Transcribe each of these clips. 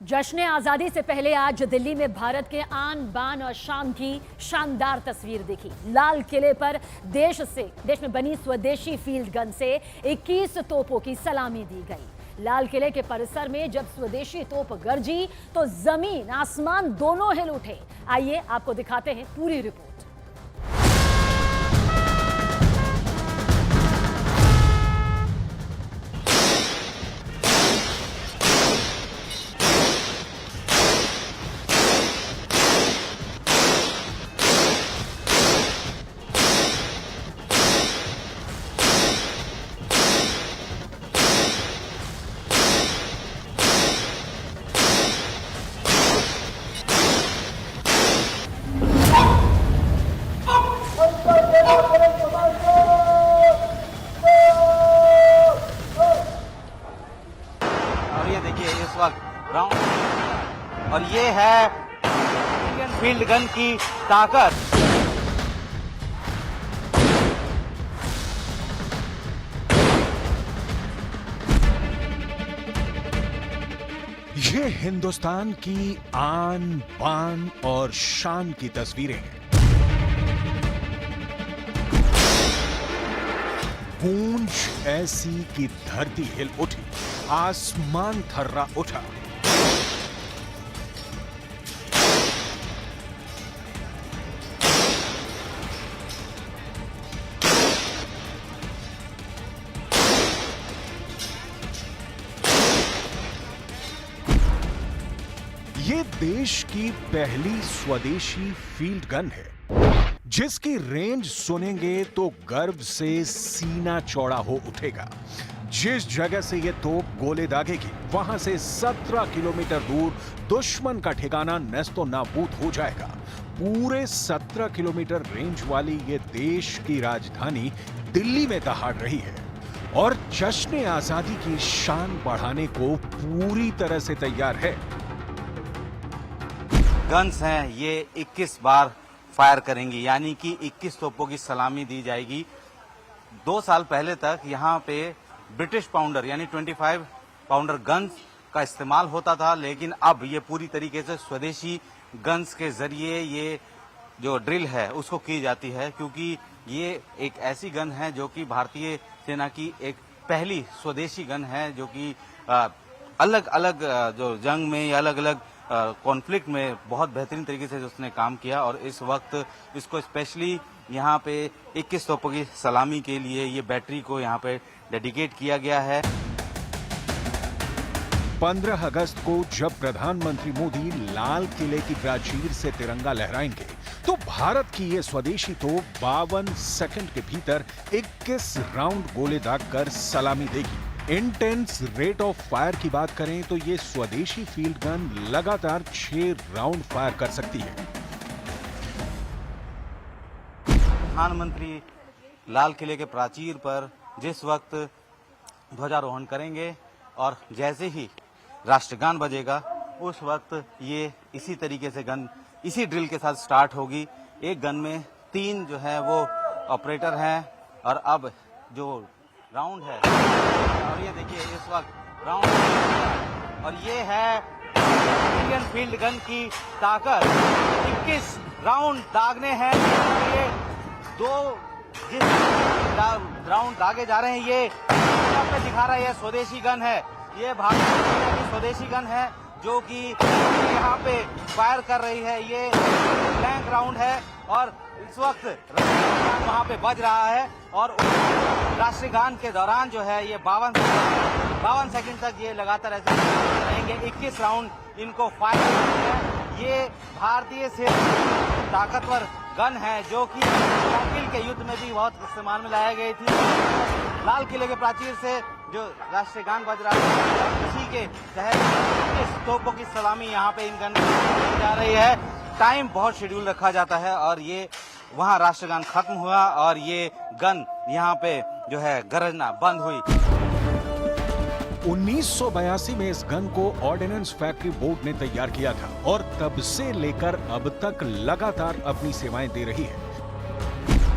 जश्न आजादी से पहले आज दिल्ली में भारत के आन बान और शान की शानदार तस्वीर दिखी। लाल किले पर देश में बनी स्वदेशी फील्ड गन से 21 तोपों की सलामी दी गई। लाल किले के परिसर में जब स्वदेशी तोप गरजी तो जमीन आसमान दोनों हिल उठे। आइए आपको दिखाते हैं पूरी रिपोर्ट। इस वक्त राउंड और ये है इंडियन फील्ड गन की ताकत। ये हिंदुस्तान की आन बान और शान की तस्वीरें हैं। गूंज ऐसी कि धरती हिल उठी, आसमान थर्रा उठा। ये देश की पहली स्वदेशी फील्ड गन है जिसकी रेंज सुनेंगे तो गर्व से सीना चौड़ा हो उठेगा। जिस जगह से ये तोप गोले दागेगी वहां से 17 किलोमीटर दूर दुश्मन का ठिकाना नेस्तो नाबूद हो जाएगा। पूरे 17 किलोमीटर रेंज वाली ये देश की राजधानी दिल्ली में दहाड़ रही है और जश्न आजादी की शान बढ़ाने को पूरी तरह से तैयार है। गन्स हैं ये 21 बार फायर करेंगी, यानी कि 21 तोपों की सलामी दी जाएगी। 2 साल पहले तक यहाँ पे ब्रिटिश पाउंडर यानी 25 पाउंडर गन्स का इस्तेमाल होता था, लेकिन अब ये पूरी तरीके से स्वदेशी गन्स के जरिए ये जो ड्रिल है उसको की जाती है, क्योंकि ये एक ऐसी गन है जो कि भारतीय सेना की एक पहली स्वदेशी गन है जो कि अलग अलग जो जंग में या अलग अलग कॉन्फ्लिक्ट में बहुत बेहतरीन तरीके से उसने काम किया। और इस वक्त इसको स्पेशली यहाँ पे 21 तोपों की सलामी के लिए ये बैटरी को यहाँ पे डेडिकेट किया गया है। 15 अगस्त को जब प्रधानमंत्री मोदी लाल किले की प्राचीर से तिरंगा लहराएंगे तो भारत की ये स्वदेशी तोप 52 सेकंड के भीतर 21 राउंड गोले दागकर सलामी देगी। इंटेंस रेट ऑफ फायर की बात करें तो ये स्वदेशी फील्ड गन लगातार 6 राउंड फायर कर सकती है। प्रधानमंत्री लाल किले के प्राचीर पर जिस वक्त ध्वजारोहण करेंगे और जैसे ही राष्ट्रगान बजेगा उस वक्त ये इसी तरीके से गन इसी ड्रिल के साथ स्टार्ट होगी। एक गन में 3 जो है वो ऑपरेटर हैं और अब जो राउंड है और ये देखिए इस वक्त राउंड और ये है इंडियन फील्ड गन की ताकत। 21 राउंड दागने हैं। ये 2 जिस राउंड दागे जा रहे हैं ये पे दिखा रहा है ये स्वदेशी गन है। ये भारतीय की स्वदेशी गन है जो कि यहाँ पे फायर कर रही है। ये ब्लैंक राउंड है और इस वक्त वहाँ पे बज रहा है और राष्ट्रगान के दौरान जो है ये 52 सेकंड तक ये लगातार ऐसे रहेंगे। 21 राउंड इनको फायर करेंगे। ये भारतीय सेना ताकतवर गन है जो कि कारगिल के युद्ध में भी बहुत इस्तेमाल में लाया गई थी। लाल किले के प्राचीर से जो राष्ट्रगान बज रहा है उसी के तहत इस तोपों की सलामी यहाँ पे इन गन की जा रही है। टाइम बहुत शेड्यूल रखा जाता है और ये वहाँ राष्ट्रगान खत्म हुआ और ये गन यहाँ पे जो है गरजना बंद हुई। 1982 में इस गन को ऑर्डिनेंस फैक्ट्री बोर्ड ने तैयार किया था और तब से लेकर अब तक लगातार अपनी सेवाएं दे रही है।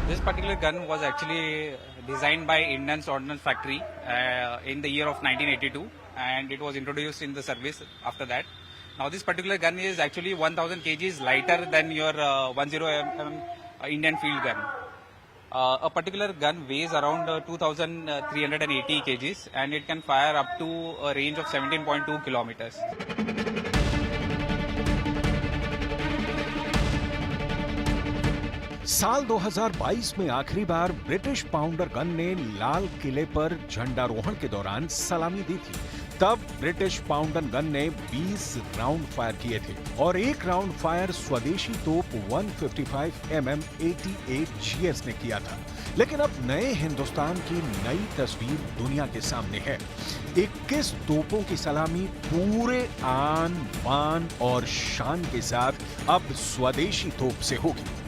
This particular gun was actually designed by Indian Ordnance Factory in the year of 1982 and it was introduced in the service after that. Now this particular gun is actually 1000 kgs lighter than your 10mm Indian field gun. A particular gun weighs around 2380 kgs and it can fire up to a range of 17.2 kilometers. साल 2022 में आखिरी बार British pounder gun ने लाल किले पर झंडारोहण के दौरान सलामी दी थी। तब ब्रिटिश पाउंडर गन ने 20 राउंड फायर किए थे और एक राउंड फायर स्वदेशी तोप 155 mm 88 GS ने किया था। लेकिन अब नए हिंदुस्तान की नई तस्वीर दुनिया के सामने है। 21 तोपों की सलामी पूरे आन बान और शान के साथ अब स्वदेशी तोप से होगी।